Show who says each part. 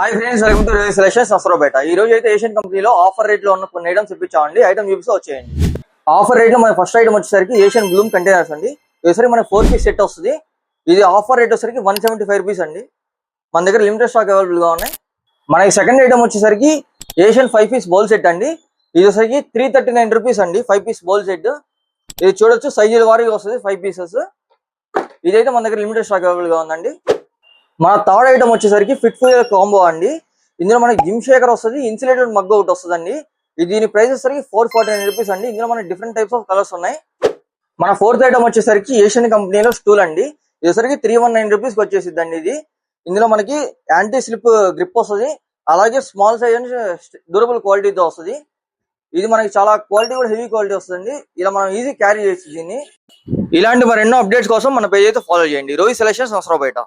Speaker 1: Hi friends, welcome to selections Nasarapeta. ఈ రోజు అయితే ఏషియన్ కంపెనీలో ఆఫర్ రేట్ లో ఉన్న కొన్ని ఐటమ్స్ ఇప్పించామండి. ఐటమ్ చూపిస్తూ వచ్చేయండి. ఆఫర్ రేట్ లో మన ఫస్ట్ ఐటమ్ వచ్చేసరికి ఏషియన్ బ్లూమ్ కంటైనర్స్ అండి. ఇది మన 4 పీస్ సెట్ వస్తుంది. ఇది ఆఫర్ రేట్ వచ్చేసరికి 175 రూపీస్ అండి. మన దగ్గర లిమిటెడ్ స్టాక్ అవైలబుల్ గా ఉన్నాయి. మన సెకండ్ ఐటమ్ వచ్చేసరికి ఏషియన్ 5 పీస్ బౌల్ సెట్ అండి. ఇది వచ్చేసరికి 339 రూపీస్ అండి. 5 పీస్ బౌల్ సెట్. ఇది చూడొచ్చు, సైజుల వారీగా వస్తుంది 5 పీసెస్. ఇదైతే మన దగ్గర లిమిటెడ్ స్టాక్ అవైలబుల్ గా ఉందండి. మన థర్డ్ ఐటమ్ వచ్చేసరికి ఫిట్ ఫుల్ కాంబో అండి. ఇందులో మనకి జిమ్ షేకర్ వస్తుంది, ఇన్సులేటెడ్ మగ్ ఒకటి వస్తుంది అండి. దీని ప్రైస్ వచ్చేసరికి 449 రూపీస్ అండి. ఇందులో మనకి డిఫరెంట్ టైప్స్ ఆఫ్ కలర్స్ ఉన్నాయి. మన ఫోర్త్ ఐటమ్ వచ్చేసరికి ఏషియన్ కంపెనీలో స్టూల్ అండి. ఇది వచ్చరికి 319 రూపీస్ వచ్చేసిద్ది అండి. ఇందులో మనకి యాంటీ స్లిప్ గ్రిప్ వస్తుంది, అలాగే స్మాల్ సైజ్ అండ్ డ్యూరబుల్ క్వాలిటీతో వస్తుంది. ఇది మనకి చాలా క్వాలిటీ కూడా హెవీ క్వాలిటీ వస్తుంది. ఇలా మనం ఈజీ క్యారీ చేయొచ్చు దీన్ని. ఇలాంటి మరెన్నో అప్డేట్స్ కోసం మన పేజ్ అయితే ఫాలో చేయండి. రోహిత్ సెలెక్షన్స్ నసరాపేట.